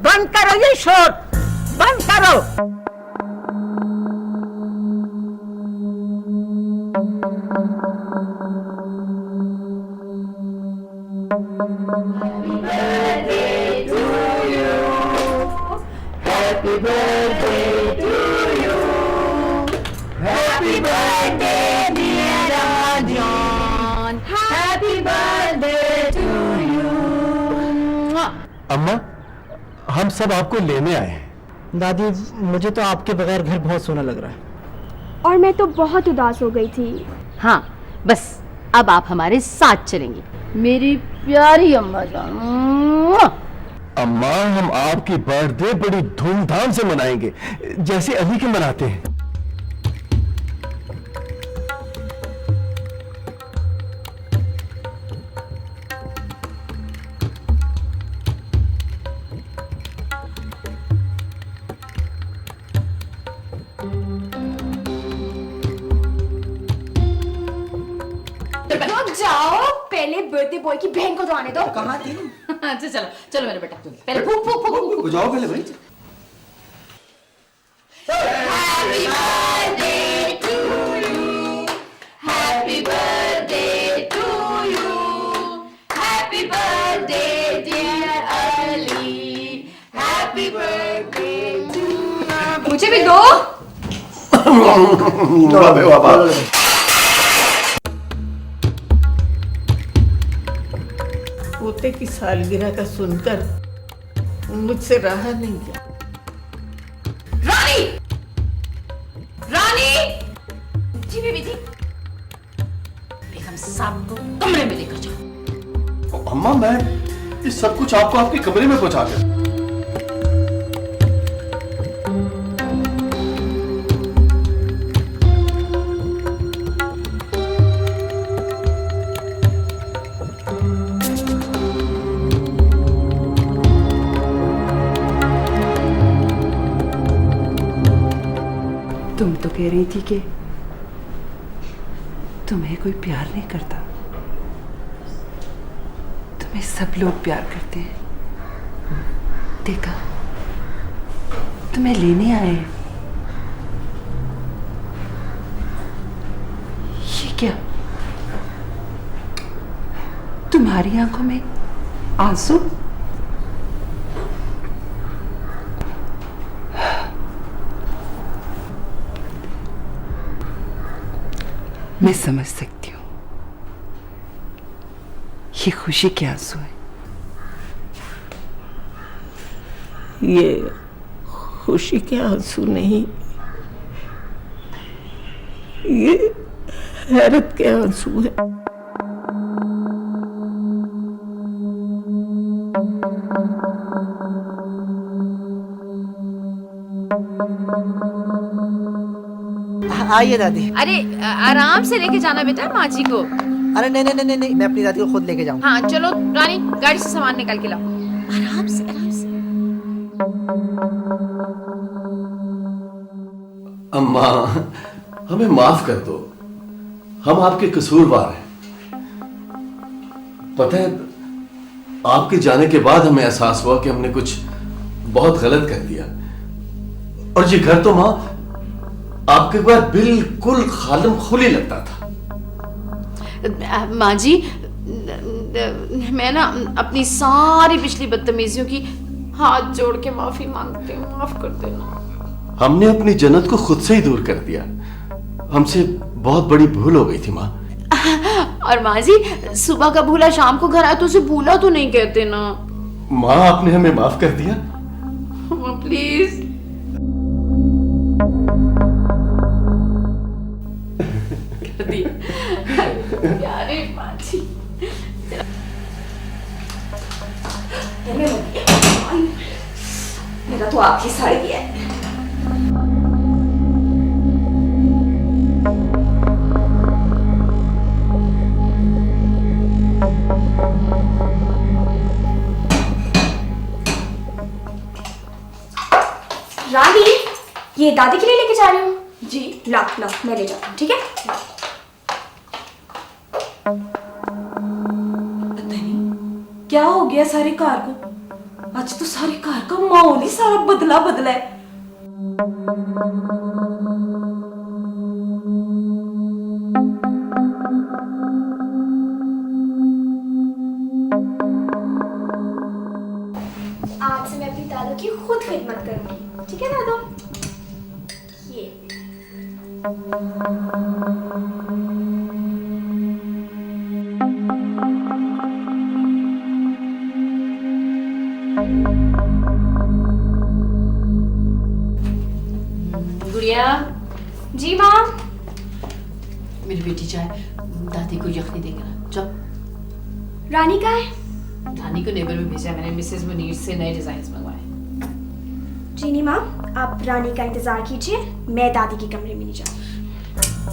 बंद करो ये शोर, बंद करो। Happy birthday to you. Happy birthday dear John. Happy birthday to you. अम्मा, हम सब आपको लेने आए हैं। दादी, मुझे तो आपके बगैर घर बहुत सोना लग रहा है। और मैं तो बहुत उदास हो गई थी। हाँ, बस अब आप हमारे साथ चलेंगी, मेरी प्यारी अम्मा जान। अम्मा, हम आपकी बर्थडे बड़ी धूमधाम से मनाएंगे, जैसे अली के मनाते हैं। रुक जाओ, पहले बर्थडे बॉय की बहन को तो आने दो। कहाँ थी? अच्छा चलो चलो मेरे बेटा, पहले फूक फूक फूक फूक। जाओ पहले भाई। Happy birthday to you. Happy birthday to you. Happy birthday dear Ali. Happy birthday to you. मुझे भी दो। पोते की सालगिरह का सुनकर मुझसे रहा नहीं गया। रानी, रानी, जी बेबी जी, बेगम साहब को कमरे में लेकर जाओ। अम्मा, मैं ये सब कुछ आपको आपके कमरे में पहुंचा कर। तुम तो कह रही थी कि तुम्हें कोई प्यार नहीं करता, तुम्हें सब लोग प्यार करते हैं। देखा, तुम्हें लेने आए हैं। ये क्या, तुम्हारी आंखों में आंसू? मैं समझ सकती हूँ, ये खुशी के आंसू है। ये खुशी के आंसू नहीं, ये हैरत के आंसू है। आइए दादी। अरे आराम से लेके जाना बेटा माँ जी को। अरे नहीं नहीं नहीं नहीं, मैं अपनी दादी को खुद लेके जाऊँ। हाँ चलो रानी, गाड़ी से सामान निकाल के लाओ, आराम से आराम से। अम्मा, हमें माफ कर दो, हम आपके कसूरवार हैं। पता है, आपके जाने के बाद हमें एहसास हुआ कि हमने कुछ बहुत गलत कर दिया। और ये घर तो माँ आपके बाद बिल्कुल खालम खुली लगता था। माँ जी, मैं ना अपनी सारी पिछली बदतमीजियों की हाथ जोड़ के माफी मांगती हूँ, माफ कर देना। हमने अपनी जन्नत को खुद से ही दूर कर दिया। हमसे बहुत बड़ी भूल हो गई थी माँ। और माँ जी, सुबह का भूला शाम को घर आया तो उसे भूला तो नहीं कहते ना। माँ, आपने हमें माफ कर दिया। माँ प्लीज। प्यारे माँ जी। मेरा तो आपकी सड़ गया है। रानी, ये दादी के लिए लेके जा रही हूँ। जी ला ला, मैं ले जाती हूँ, ठीक है? पता नहीं क्या हो गया सारे कार को। आज तो सारे कार का माहौल ही सारा बदला बदला है। आज से मैं अपनी दादू की खुद खिदमत करूंगी, ठीक है दादू? ये गुड़िया। जी माँ। मेरी बेटी चाहे दादी को यखनी देंगे ना। जाओ। रानी का है? रानी को नेबर में भेजा है मैंने, मिसेस मुनीर से नए डिजाइन मंगवाए। जीनी माँ, आप रानी का इंतजार कीजिए, मैं दादी के कमरे में नहीं जाऊँ।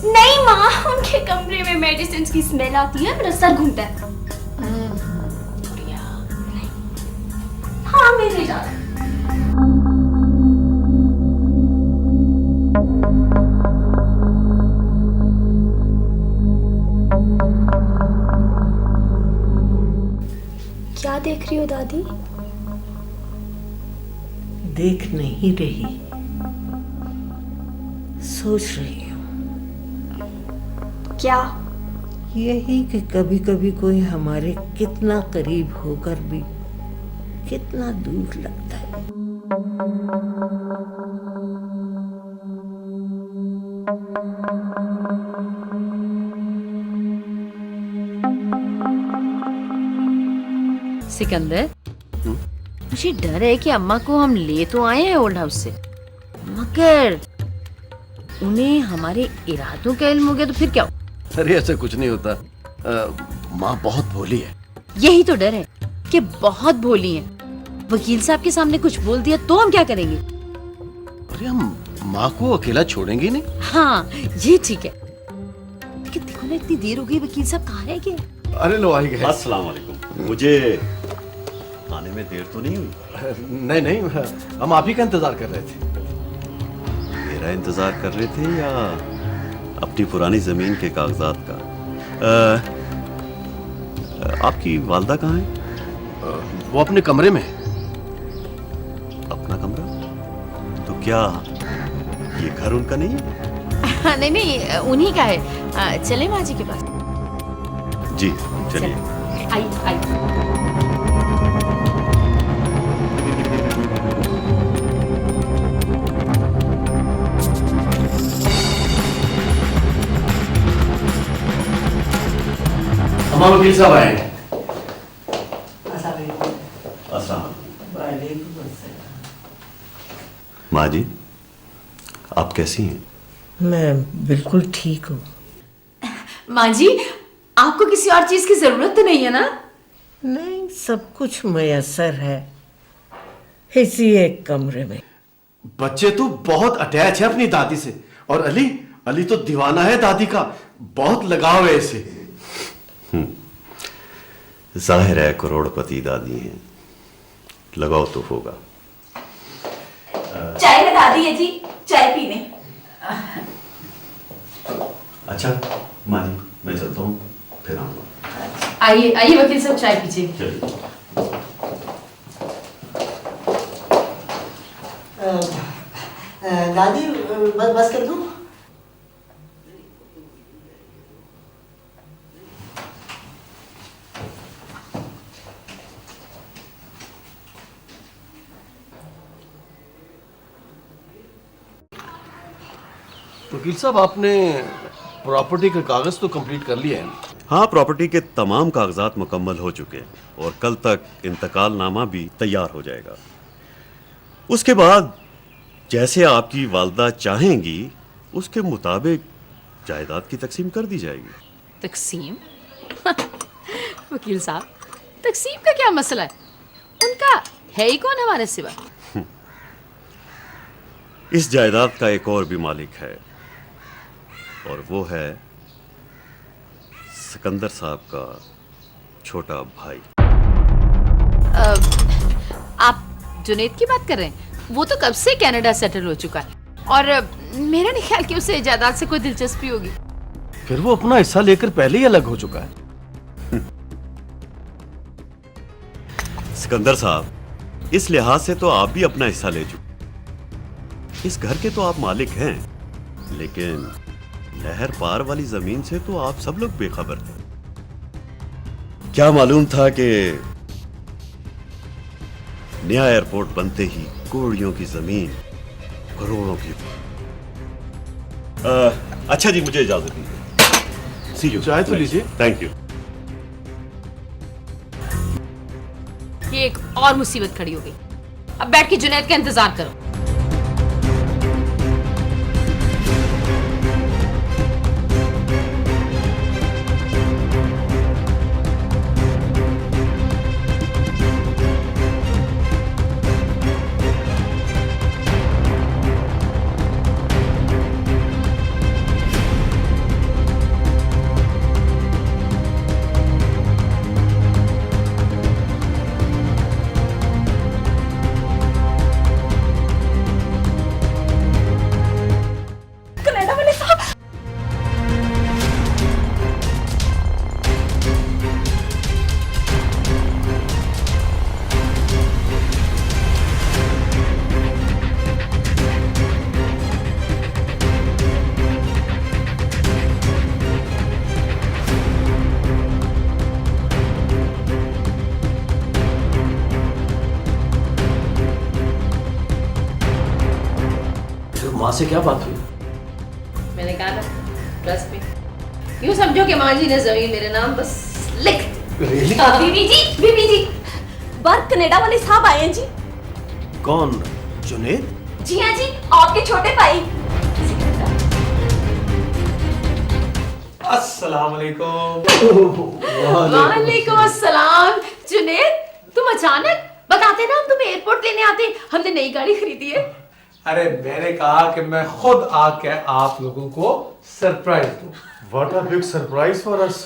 नहीं माँ, उनके कमरे में मेडिसिन की स्मेल आती है, मेरा सर घूमता है। गुड़िया। हाँ, मैं नहीं जाना। क्या देख रही हो दादी? देख नहीं रही, सोच रही हूँ। क्या? यही कि कभी कभी कोई हमारे कितना करीब होकर भी कितना दूर लगता है। सिकंदर, मुझे डर है कि अम्मा को हम ले तो आए हैं ओल्ड हाउस से, मगर उन्हें हमारे इरादों का इल्म हो गया तो फिर क्या? अरे ऐसा कुछ नहीं होता। माँ बहुत भोली है। यही तो डर है कि बहुत भोली हैं। वकील साहब के सामने कुछ बोल दिया तो हम क्या करेंगे? अरे हम माँ को अकेला छोड़ेंगे नहीं। हाँ, ये ठीक है। लेकिन देखो ना, इतनी देर हो गई, वकील साहब कहाँ रह गए? अरे लो आई गए। अस्सलाम वालेकुम। मुझे आने में देर तो नहीं हुई? नहीं नहीं, हम आप ही का इंतजार कर रहे थे। मेरा इंतजार कर रहे थे या अपनी पुरानी जमीन के कागजात का? आपकी वालदा कहाँ है? वो अपने कमरे में। अपना कमरा? तो क्या ये घर उनका नहीं है? नहीं नहीं, उन्हीं का है। चले माँ जी के पास? जी चलिए। आई आई। अम्मा, वकील साहब आए। अस्सलाम वालेकुम। माँ जी, आप कैसी हैं? मैं बिल्कुल ठीक हूँ। माँ जी, आपको किसी और चीज की जरूरत तो नहीं है ना? नहीं, सब कुछ मयसर है इसी एक कमरे में। बच्चे तो बहुत अटैच है अपनी दादी से, और अली अली तो दीवाना है दादी का, बहुत लगाव है इसे। जाहिर है करोड़पति दादी हैं, लगाव तो होगा। चाय में दादी है जी, चाय पीने। अच्छा माँ जी, मैं चलता हूँ, फिर आऊँगा। आइए आइए वकील साहब, चाय पीजिए। चलिए। दादी बस कर दूं? वकील साहब, आपने प्रॉपर्टी के कागज तो कंप्लीट कर लिए हैं? हाँ, प्रॉपर्टी के तमाम कागजात मुकम्मल हो चुके हैं और कल तक इंतकालनामा भी तैयार हो जाएगा। उसके बाद जैसे आपकी वालदा चाहेंगी उसके मुताबिक जायदाद की तकसीम कर दी जाएगी। तकसीम? वकील साहब, तकसीम का क्या मसला है? उनका है ही कौन हमारे सिवा? इस जायदाद का एक और भी मालिक है और वो है सिकंदर साहब का छोटा भाई। आप जुनेद की बात कर रहे हैं? वो तो कब से कनाडा सेटल हो चुका है और मेरा नहीं ख्याल कि उसे जायदाद से कोई दिलचस्पी होगी। फिर वो अपना हिस्सा लेकर पहले ही अलग हो चुका है। सिकंदर साहब, इस लिहाज से तो आप भी अपना हिस्सा ले चुके। इस घर के तो आप मालिक हैं, लेकिन नहर पार वाली जमीन से तो आप सब लोग बेखबर थे। क्या मालूम था कि नया एयरपोर्ट बनते ही करोड़ों की जमीन करोड़ों की। अच्छा जी, मुझे इजाजत दीजिए। सी यू। चाय तो लीजिए। Thank you. ये एक और मुसीबत खड़ी हो गई। अब बैठ के जुनैद का इंतजार करो। कनाडा वाले साहब, माँ से क्या बात हुई? मैंने कहा था ट्रस्ट में। यूं समझो कि माँ जी ने जमीन मेरे नाम बस लिख दी। बीबी जी, बाहर कनाडा वाले साहब आए हैं जी। कौन? जुनेद? जी हाँ जी, आपके छोटे भाई। अस्सलाम वालेकुम। वालेकुम अस्सलाम। जुनेद, तुम अचानक? बताते ना हम तुम्हें एयरपोर्ट लेने आते। हमने नई गाड़ी खरीदी है। अरे मैंने कहा कि मैं खुद आके आप लोगों को सरप्राइज दूं। What a big surprise for us.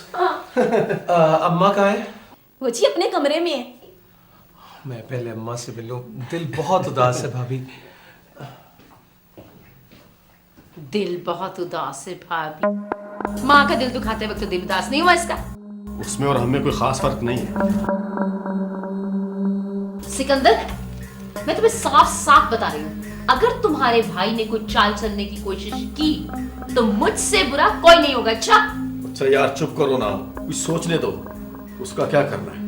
अम्मा कहाँ है? वो जी अपने कमरे में है। मैं पहले अम्मा से मिलूं। दिल बहुत उदास है भाभी। दिल बहुत उदास है भाभी। माँ का दिल दुखाते वक्त तो दिल उदास नहीं हुआ इसका? उसमें और हमें कोई खास फर्क नहीं है। सिकंदर, मैं तुम्हें साफ साफ बता रही हूँ, अगर तुम्हारे भाई ने कोई चाल चलने की कोशिश की तो मुझसे बुरा कोई नहीं होगा। अच्छा यार चुप करो ना, कुछ सोचने दो, उसका क्या करना है।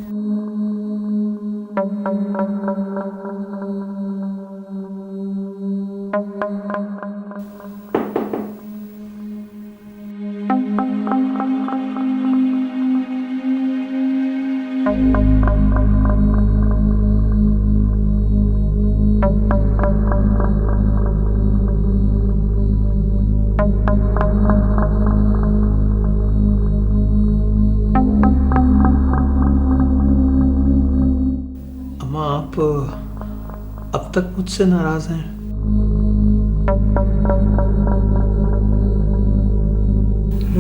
अम्मा, आप अब तक मुझसे नाराज हैं?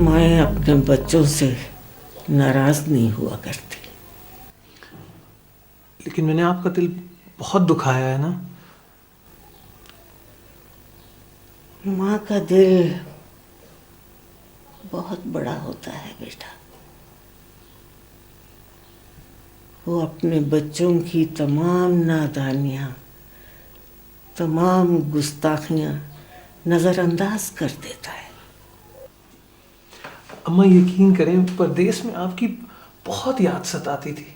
मैं अपने बच्चों से नाराज नहीं हुआ करती। लेकिन मैंने आपका दिल बहुत दुखाया है ना। माँ का दिल बहुत बड़ा होता है बेटा। वो अपने बच्चों की तमाम नादानियाँ, तमाम गुस्ताखियाँ नज़रअंदाज कर देता है। अम्मा यकीन करें, परदेश में आपकी बहुत याद सताती थी।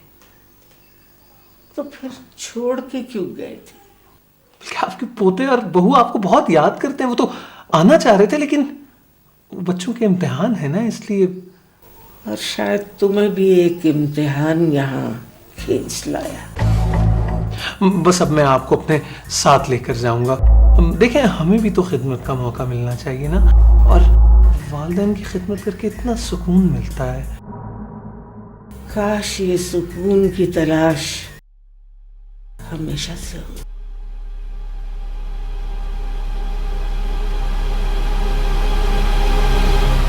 तो फिर छोड़ के क्यों गए थे? बल्कि आपके पोते और बहू आपको बहुत याद करते हैं। वो तो आना चाह रहे थे, लेकिन बच्चों के इम्तिहान है ना, इसलिए। और शायद तुम्हें भी एक इम्तिहान यहाँ खींच लाया। बस अब मैं आपको अपने साथ लेकर जाऊंगा। देखें, हमें भी तो खिदमत का मौका मिलना चाहिए ना, और वालिदैन की खिदमत करके इतना सुकून मिलता है। काश ये सुकून की तलाश हमेशा से हो।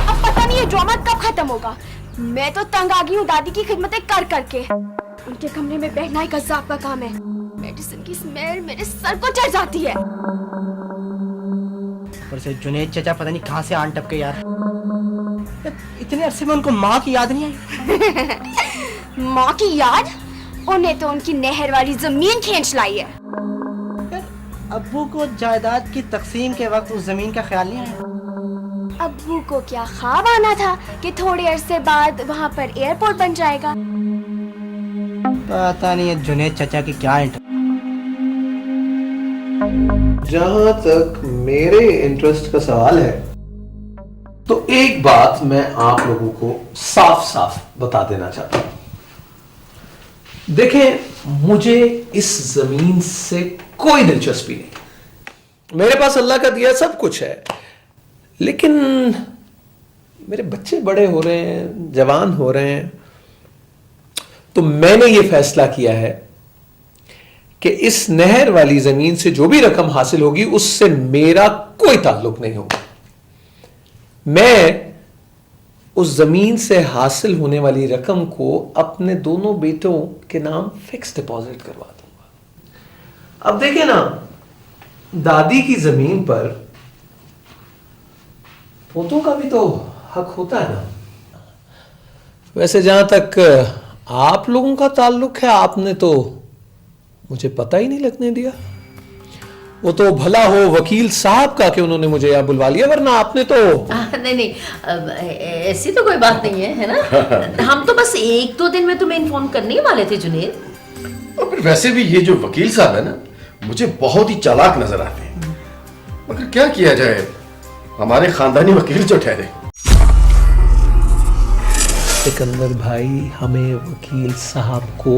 अब पता नहीं ये ड्रामा कब खत्म होगा। मैं तो तंग आ गई हूँ दादी की खिदमतें कर करके। उनके कमरे में बैठना एक अज़ाब का काम है। मेडिसिन की स्मेल मेरे सर को चढ़ जाती है। और से जुनेद चाचा पता नहीं कहाँ से आन टपके यार। इतने अरसे में उनको माँ की याद नहीं आई। माँ की याद? उन्हें तो उनकी नहर वाली जमीन खींच लाई है। अब्बू को जायदाद की तकसीम के वक्त उस जमीन का ख्याल नहीं आया? अब्बू को क्या ख्वाब आना था कि थोड़े अरसे बाद वहाँ पर एयरपोर्ट बन जाएगा। पता नहीं है जुनेद चाचा की क्या जहां तक मेरे इंटरेस्ट का सवाल है, तो एक बात मैं आप लोगों को साफ साफ बता देना चाहता हूं। देखें, मुझे इस जमीन से कोई दिलचस्पी नहीं। मेरे पास अल्लाह का दिया सब कुछ है, लेकिन मेरे बच्चे बड़े हो रहे हैं, जवान हो रहे हैं, तो मैंने ये फैसला किया है कि इस नहर वाली जमीन से जो भी रकम हासिल होगी उससे मेरा कोई ताल्लुक नहीं होगा। मैं उस जमीन से हासिल होने वाली रकम को अपने दोनों बेटों के नाम फिक्स डिपॉजिट करवा दूंगा। अब देखिए ना, दादी की जमीन पर पोतों का भी तो हक होता है ना। वैसे जहां तक आप लोगों का ताल्लुक है, आपने तो मुझे पता ही नहीं लगने दिया। वो तो भला हो वकील साहब का कि उन्होंने मुझे यहाँ बुलवा लिया, वरना आपने तो नहीं ऐसी तो कोई बात नहीं है ना। हम तो बस एक दो दिन में तुम्हें इन्फॉर्म करने ही वाले थे जुनेद। और फिर वैसे भी ये जो वकील साहब है ना, मुझे बहुत ही चालाक नजर आते हैं। मगर क्या किया जाए, हमारे खानदानी वकील जो ठहरे। सिकंदर भाई, हमें वकील साहब को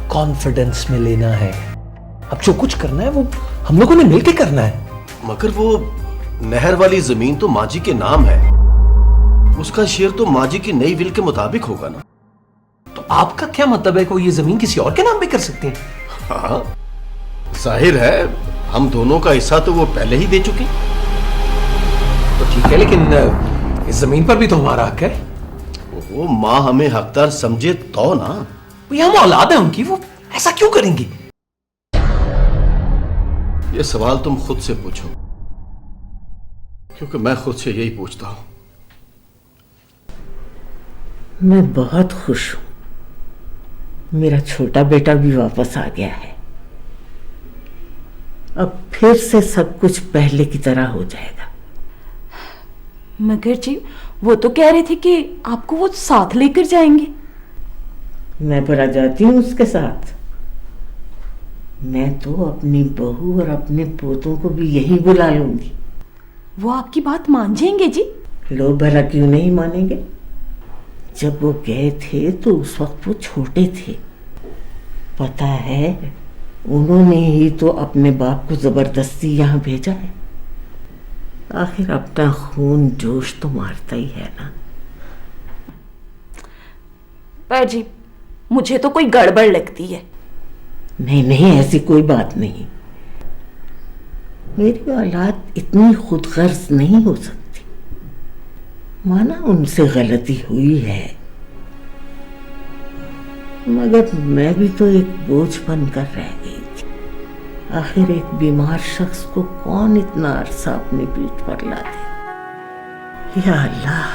कॉन्फिडेंस में लेना है। अब जो कुछ करना है वो हम लोगों ने मिलकर करना है। मगर वो नहर वाली जमीन तो माँ जी के नाम है, उसका शेयर तो माँ जी की नई विल के मुताबिक होगा ना। तो आपका क्या मतलब है कि ये जमीन किसी और के नाम पे कर सकते हैं? हाँ, जाहिर है हम दोनों का हिस्सा तो वो पहले ही दे चुके। तो ठीक है, लेकिन इस जमीन पर भी तो हमारा हक है। वो माँ हमें हकदार समझे तो ना। ये हम औलाद है उनकी, वो ऐसा क्यों करेंगी? ये सवाल तुम खुद से पूछो, क्योंकि मैं खुद से यही पूछता हूं। मैं बहुत खुश हूं, मेरा छोटा बेटा भी वापस आ गया है। अब फिर से सब कुछ पहले की तरह हो जाएगा। मगर जी, वो तो कह रहे थे कि आपको वो साथ लेकर जाएंगे। मैं भरा जाती हूँ उसके साथ। मैं तो अपनी बहू और अपने पोतों को भी यहीं बुला लूंगी। वो आपकी बात मान जाएंगे जी? लोग भला क्यों नहीं मानेंगे? जब वो गए थे तो उस वक्त वो छोटे थे। पता है, उन्होंने ही तो अपने बाप को जबरदस्ती यहाँ भेजा है। आखिर अपना खून जोश तो मारता ही है ना। पर जी, मुझे तो कोई गड़बड़ लगती है। नहीं नहीं, ऐसी कोई बात नहीं। मेरी औलाद इतनी खुदगर्ज नहीं हो सकती। माना उनसे गलती हुई है, मगर मैं भी तो एक बोझ बनकर रह गई थी। आखिर एक बीमार शख्स को कौन इतना अरसा अपनी पीठ पर ला दे। या अल्लाह,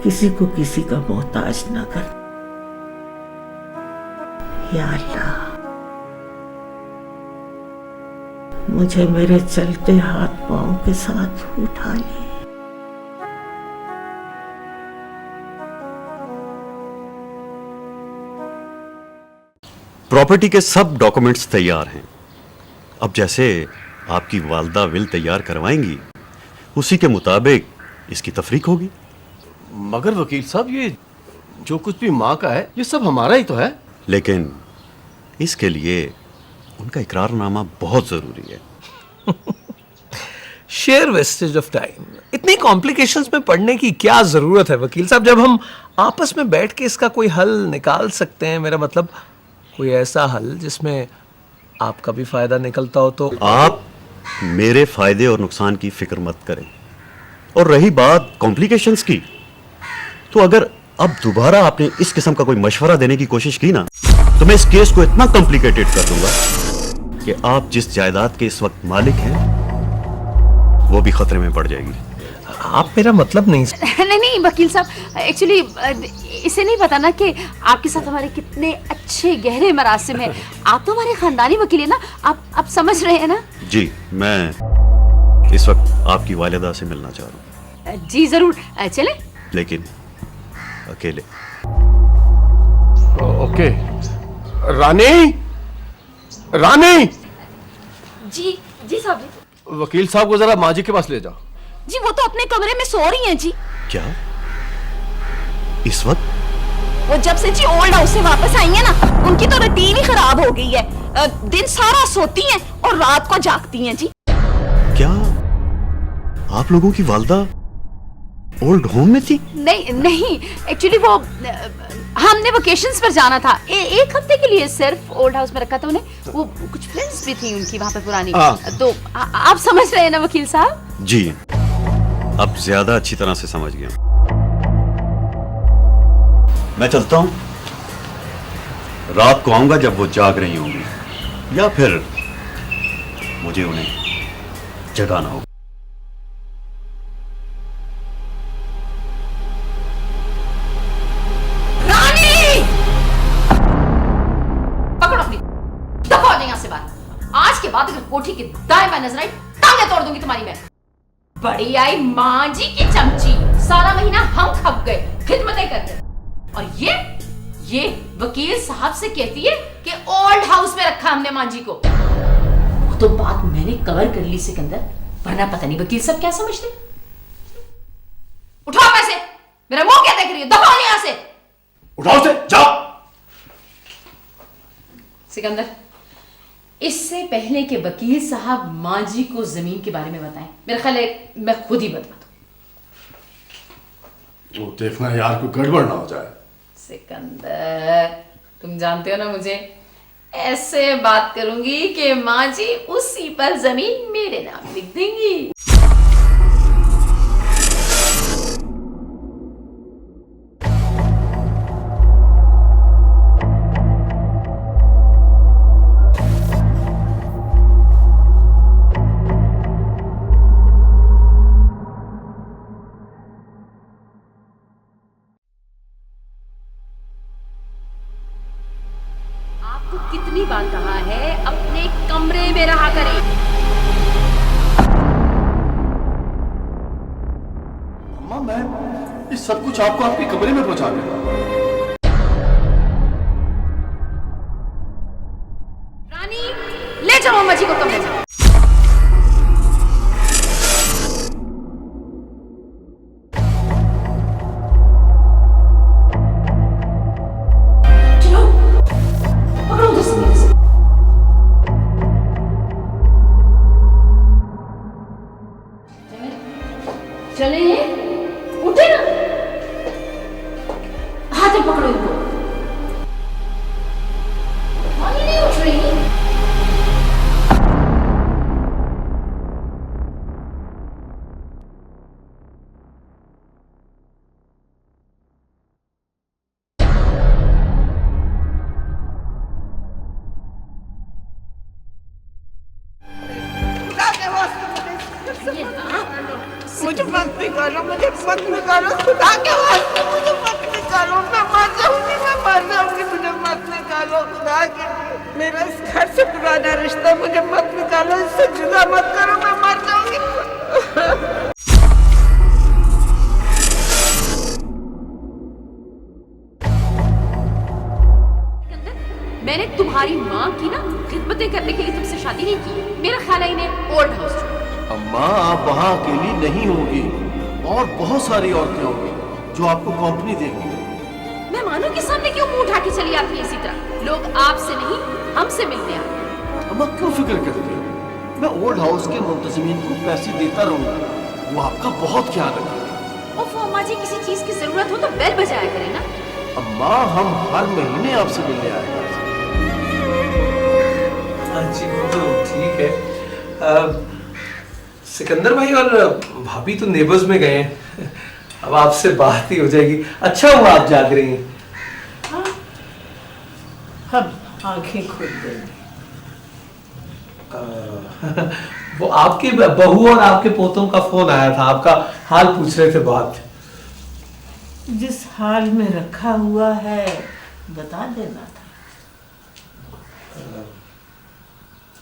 किसी को किसी का मोहताज ना कर। या अल्लाह, मुझे मेरे चलते हाथ पांव के साथ उठा ले। प्रॉपर्टी के सब डॉक्यूमेंट्स तैयार हैं। अब जैसे आपकी वालदा विल तैयार करवाएंगी, उसी के मुताबिक इसकी तफरीक होगी। मगर वकील साहब, ये जो कुछ भी माँ का है ये सब हमारा ही तो है। लेकिन इसके लिए उनका इकरारनामा बहुत जरूरी है। Share wastage of time. इतनी कॉम्प्लिकेशंस में पढ़ने की क्या जरूरत है वकील साहब, जब हम आपस में बैठ के इसका कोई हल निकाल सकते हैं। मेरा मतलब कोई ऐसा हल जिसमें आपका भी फायदा निकलता हो। तो आप मेरे फायदे और नुकसान की फिक्र मत करें। और रही बात कॉम्प्लिकेशंस की, तो अगर अब दोबारा आपने इस किस्म का कोई मशवरा देने की कोशिश की ना, तो मैं इस केस को इतना कॉम्प्लिकेटेड कर दूंगा कि आप जिस जायदाद के इस वक्त मालिक हैं वो भी खतरे में पड़ जाएगी। आप मेरा मतलब नहीं। नहीं नहीं वकील साहब, एक्चुअली इसे नहीं पता ना कि आपके साथ हमारे कितने अच्छे गहरे मरासिम हैं। आप तो हमारे खानदानी वकील हैं ना, आप समझ रहे हैं ना। जी, मैं इस वक्त आपकी वालिदा से मिलना चाह रहा हूँ। जी जरूर, चले। लेकिन अकेले। ओके। रानी, रानी। जी जी साहब। वकील साहब को जरा माँ जी के पास ले जाओ। जी वो तो अपने कमरे में सो रही हैं जी। क्या इस वक्त? वो जब से जी ओल्ड हाउस से वापस आई है ना, उनकी तो रूटीन ही खराब हो गई है। दिन सारा सोती हैं और रात को जागती हैं जी। क्या आप लोगों की वालदा ओल्ड होम में थी? नहीं नहीं, एक्चुअली वो हमने वेकेशंस पर जाना था, एक हफ्ते के लिए सिर्फ ओल्ड हाउस में रखा था उन्हें। वो कुछ फ्रेंड्स भी थी उनकी वहां पे पुरानी। तो आप समझ रहे हैं ना वकील साहब। जी, अब ज्यादा अच्छी तरह से समझ गया। मैं चलता हूं, रात को आऊंगा जब वो जाग रही होंगी, या फिर मुझे उन्हें जगाना होगा। आज के बाद अगर कोठी के दाएं बाएं नजर आई, टांगे तोड़ दूंगी तुम्हारी मैं। बड़ी आई माँ जी की चमची, सारा महीना हम खप गए खिदमतें करके, और ये वकील साहब से कहती है कि ओल्ड हाउस में रखा हमने माँ जी को। वो तो बात मैंने कवर कर ली सिकंदर, वरना पता नहीं वकील साहब क्या समझते। उठाओ पैसे, मेरा मुंह क्या देख रही है, दफा यहां से। उठाओ से, जाओ। सिकंदर, इससे पहले कि वकील साहब माँ जी को जमीन के बारे में बताएं, मेरा ख्याल है मैं खुद ही बता दूं। वो देखना यार, कोई गड़बड़ ना हो जाए। सिकंदर, तुम जानते हो ना मुझे, ऐसे बात करूंगी कि माँ जी उसी पर जमीन मेरे नाम लिख देंगी। कितनी बार कहा है अपने कमरे में रहा करें। अम्मा, मैं ये सब कुछ आपको आपके कमरे में पहुंचा दूंगा। रानी, ले जाओ अम्मा जी को कमरे में। चले उठे ना, हाथ पकड़ो इनको। नहीं उठ रही। मुझे मत निकालो, मुझे मत निकालो, खुदा के वास्ते मुझे मत निकालो। मैं मर जाऊंगी, मुझे मत निकालो खुदा के। मेरा इस घर से पुराना रिश्ता, मुझे मत निकालो, इससे जुदा मत करो, मैं मर जाऊंगी। मैंने तुम्हारी माँ की ना खिदमतें करने के लिए तुमसे शादी नहीं की। मेरा ख्याल है इन्हें ओल्ड हाउस छोड़ो। अम्मा आप वहां अकेली नहीं होंगी, और बहुत सारी औरतें होंगी जो आपको कंपनी देंगी। मेहमानों के सामने क्यों मुंह उठा के चली आती है इसी तरह? लोग आपसे नहीं हमसे मिलने आते हैं। अम्मा क्यों फिक्र करती हो? मैं ओल्ड हाउस के मुंतजमीन को पैसे देता रहूंगा, वो आपका बहुत ख्याल रखेंगे। और अम्मा जी, किसी चीज की जरूरत हो तो बेल बजाया करें ना। अम्मा हम हर महीने आपसे मिलने आएगा। हाँ जी, वो तो ठीक है। सिकंदर भाई और भाभी तो नेबर्स में गए हैं, अब आपसे बात ही हो जाएगी। अच्छा हुआ आप जाग रही हैं। अब आंखें खुल गई। वो आपकी बहू और आपके पोतों का फोन आया था, आपका हाल पूछ रहे थे बहुत। जिस हाल में रखा हुआ है बता देना था।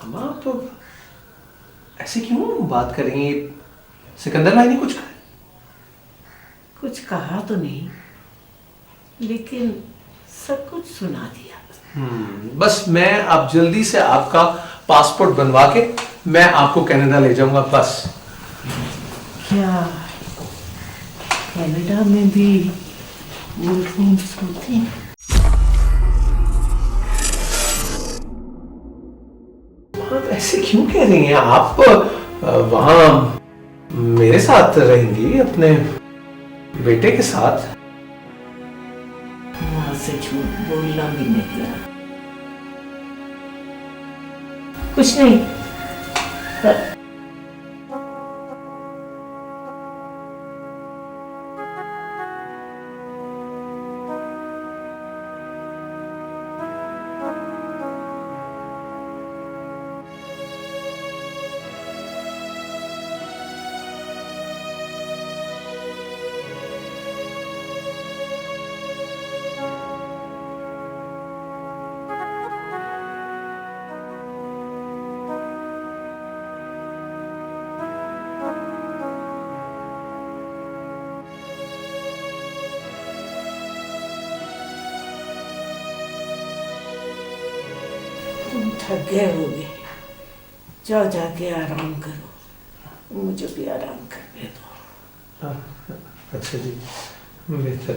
अम्मा आप तो ऐसे क्यों बात कर रही हैं? सिकंदर भाई ने कुछ कहा? कुछ कहा तो नहीं, लेकिन सब कुछ सुना दिया। बस मैं अब जल्दी से आपका पासपोर्ट बनवा के मैं आपको कनाडा ले जाऊंगा बस। क्या कनाडा में भी वोल्फ रूम्स होते हैं? आप ऐसे क्यों कह रही हैं? आप वहां मेरे साथ रहेंगी, अपने बेटे के साथ। वहां से झूठ बोलना भी नहीं है। कुछ नहीं। तुम थक गए होगे, जाओ जाके आराम करो, मुझे भी आराम करने दो। अच्छा जी, बेहतर।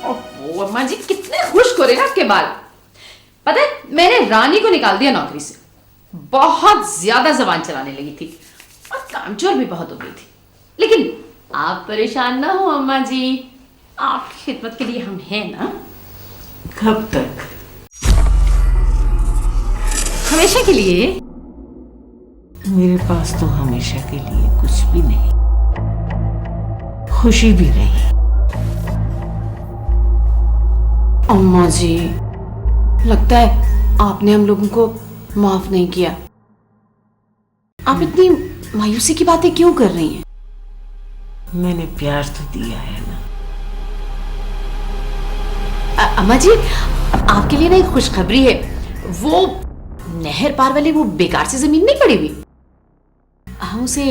ओ अम्मा जी, कितने खुश हो रहे हैं आपके बाल। पता है, मैंने रानी को निकाल दिया नौकरी से। बहुत ज्यादा जबान चलाने लगी थी और कामचोर भी बहुत हो गई थी। लेकिन आप परेशान ना हो अम्मा जी, आपकी खिदमत के लिए हम हैं ना। कब तक? हमेशा के लिए। मेरे पास तो हमेशा के लिए कुछ भी नहीं, खुशी भी नहीं। अम्मा जी, लगता है आपने हम लोगों को माफ नहीं किया। आप इतनी मायूसी की बातें क्यों कर रही हैं? मैंने प्यार तो दिया है ना। अम्मा जी, आपके लिए ना एक खुशखबरी है। वो नहर पार वाली वो बेकार सी जमीन नहीं पड़ी हुई, हम उसे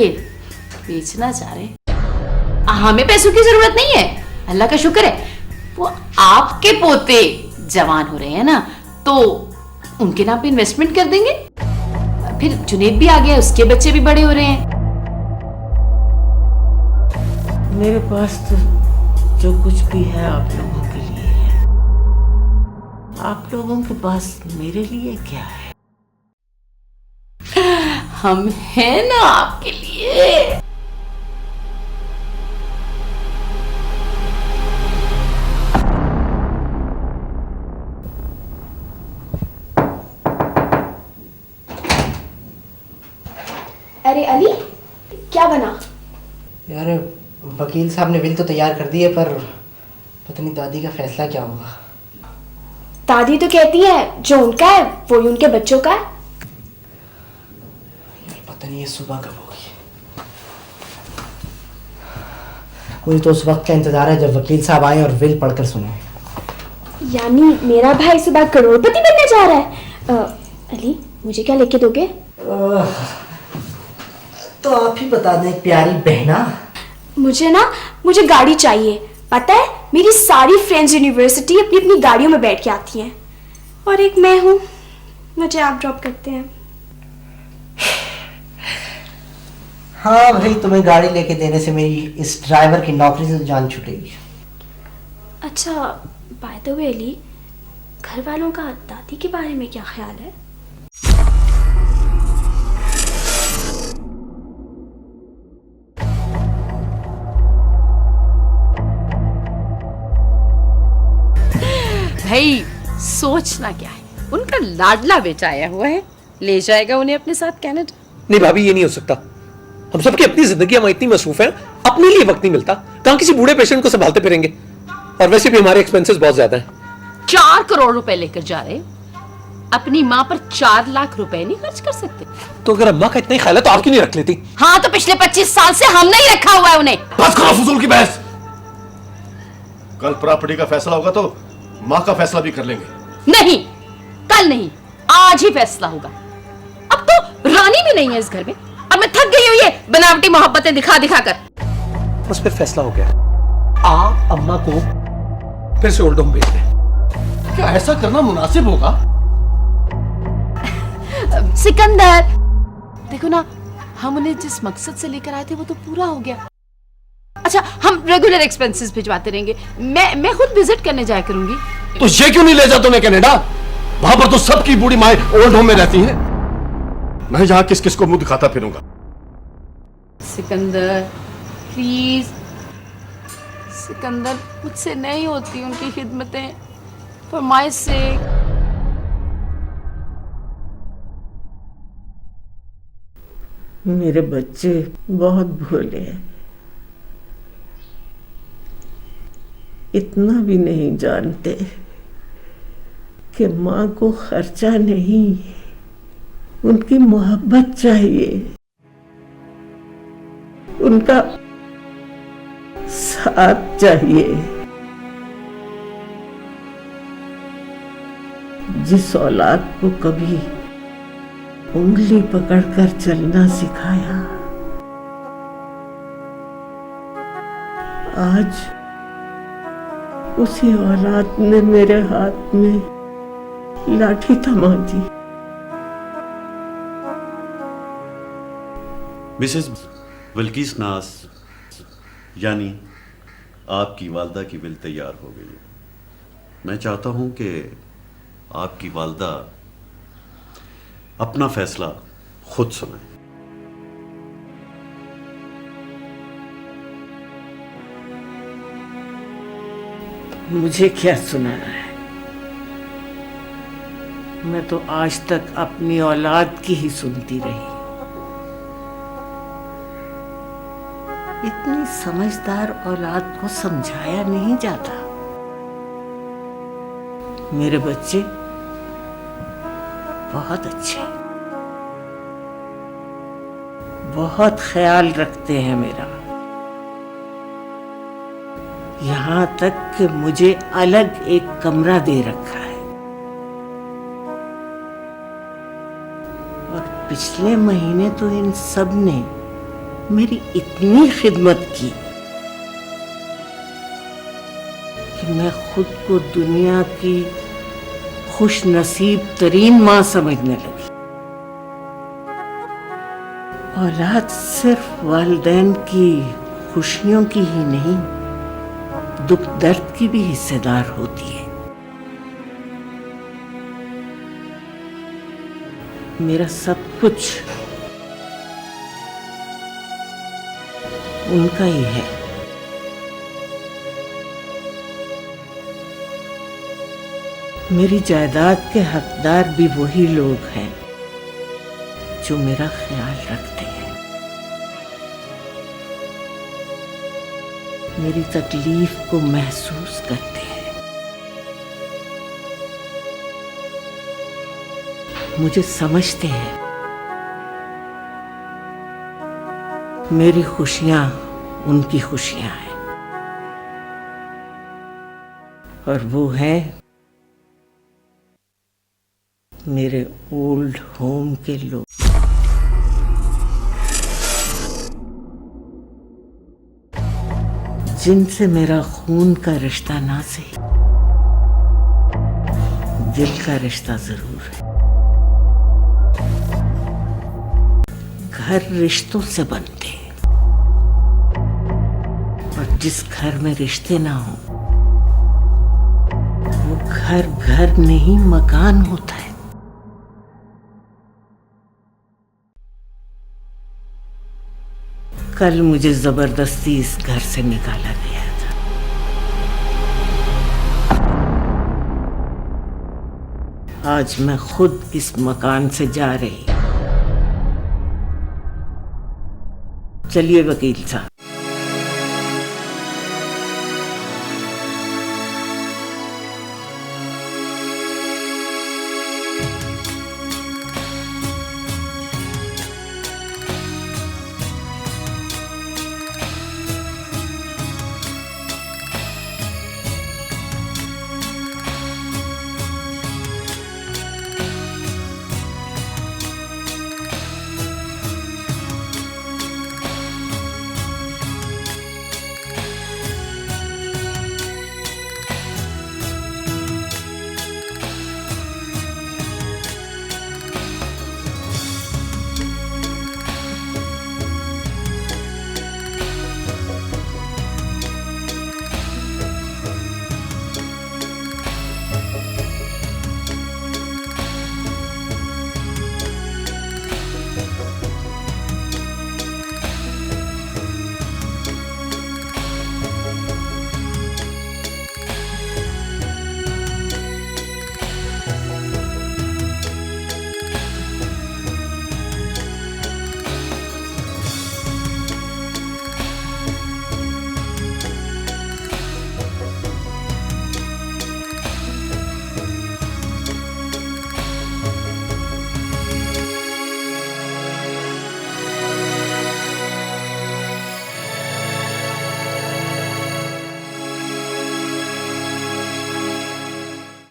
बेचना चाह रहे हैं। हमें पैसों की जरूरत नहीं है, अल्लाह का शुक्र है। वो आपके पोते जवान हो रहे हैं ना, तो उनके नाम पे इन्वेस्टमेंट कर देंगे। फिर जुनेद भी आ गया, उसके बच्चे भी बड़े हो रहे हैं। मेरे पास तो जो कुछ भी है आप लोगों के लिए है। आप लोगों के पास मेरे लिए क्या है? हम हैं ना आपके लिए। अरे अली, क्या बना? यार वकील साहब ने बिल तो तैयार कर दिए, पर पता नहीं दादी का फैसला क्या होगा। दादी तो कहती है जो उनका है वो ही उनके बच्चों का है। यार पता नहीं ये सुबह कब होगी। मुझे तो उस वक्त का इंतजार है जब वकील साहब आए और बिल पढ़कर सुने। यानी मेरा भाई सुबह करोड़पति बनने जा रहा है। अली, मुझे क्या लेके दोगे? तो आप ही बता दें प्यारी बहना। मुझे गाड़ी चाहिए, पता है मेरी सारी फ्रेंड्स यूनिवर्सिटी अपनी अपनी गाड़ियों में बैठ के आती हैं और एक मैं हूं, मुझे आप ड्रॉप करते हैं। हाँ भाई, तुम्हें गाड़ी लेके देने से मेरी इस ड्राइवर की नौकरी से जान छूटेगी। अच्छा, बाय द वे अली, घर वालों का दादी के बारे में क्या ख्याल है? भाई सोचना क्या है, उनका लाडला बेटा आया हुआ है, ले जाएगा उन्हें अपने साथ कनाडा। नहीं भाभी, ये नहीं हो सकता। हम सबकी अपनी जिंदगी, हम इतनी मसरूफ हैं, अपने लिए वक्त नहीं मिलता। कहां किसी बूढ़े पेशेंट को संभालते फिरेंगे? और वैसे भी हमारे एक्सपेंसेस बहुत ज्यादा हैं। 4 करोड़ रुपए लेकर जा रहे, अपनी माँ पर 4 लाख रुपए नहीं खर्च कर सकते? तो अगर अम्मा का इतना ही ख्याल है तो आप क्यों नहीं रख लेती? हाँ, तो पिछले 25 साल से हमने ही रखा हुआ है उन्हें। बस करो फजूल की बहस। कल प्रॉपर्टी का फैसला होगा तो माँ का फैसला भी कर लेंगे। नहीं, कल नहीं, आज ही फैसला होगा। अब तो रानी भी नहीं है इस घर में, अब मैं थक गई हूँ ये बनावटी मोहब्बतें दिखा दिखा कर। बस फिर फैसला हो गया, आप अम्मा को फिर से ओल्ड होम भेज दें। क्या ऐसा करना मुनासिब होगा? सिकंदर, देखो ना, हम उन्हें जिस मकसद से लेकर आए थे वो तो पूरा हो गया। अच्छा, हम रेगुलर एक्सपेंसेस भिजवाते रहेंगे। मैं खुद विजिट करने जाया करूंगी। तो ये क्यों नहीं ले जाते उन्हें कनाडा? वहां पर तो सबकी बूढ़ी माएं ओल्ड होम में रहती हैं। मैं यहाँ किस किस को मुंह दिखाता फिरूंगा? सिकंदर प्लीज, सिकंदर, मुझसे नहीं होती उनकी खिदमतें, फॉर माय सेक। मेरे बच्चे बहुत भोले हैं, इतना भी नहीं जानते कि माँ को खर्चा नहीं, उनकी मोहब्बत चाहिए, उनका साथ चाहिए। जिस औलाद को कभी उंगली पकड़कर चलना सिखाया, आज उसी औलाद ने मेरे हाथ में लाठी थमा दी। मिसेस बिल्किस नाज, यानी आपकी वालदा की बिल तैयार हो गई है। मैं चाहता हूं कि आपकी वालदा अपना फैसला खुद सुनाए। मुझे क्या सुनाना है? मैं तो आज तक अपनी औलाद की ही सुनती रही। इतनी समझदार औलाद को समझाया नहीं जाता। मेरे बच्चे बहुत अच्छे, बहुत ख्याल रखते हैं मेरा, यहां तक कि मुझे अलग एक कमरा दे रखा है। और पिछले महीने तो इन सब ने मेरी इतनी खिदमत की कि मैं खुद को दुनिया की खुश नसीब तरीन मां समझने लगी। औलाद सिर्फ वालिदैन की खुशियों की ही नहीं, दुख दर्द की भी हिस्सेदार होती है। मेरा सब कुछ उनका ही है। मेरी जायदाद के हकदार भी वही लोग हैं जो मेरा ख्याल रखते हैं, मेरी तकलीफ को महसूस करते हैं, मुझे समझते हैं। मेरी खुशियां उनकी खुशियां हैं, और वो हैं मेरे ओल्ड होम के लोग। जिनसे मेरा खून का रिश्ता ना सही, दिल का रिश्ता जरूर है। घर रिश्तों से बनते हैं, और जिस घर में रिश्ते ना हो वो घर नहीं मकान होता है। कल मुझे जबरदस्ती इस घर से निकाला गया था। आज मैं खुद इस मकान से जा रही हूं। चलिए वकील साहब।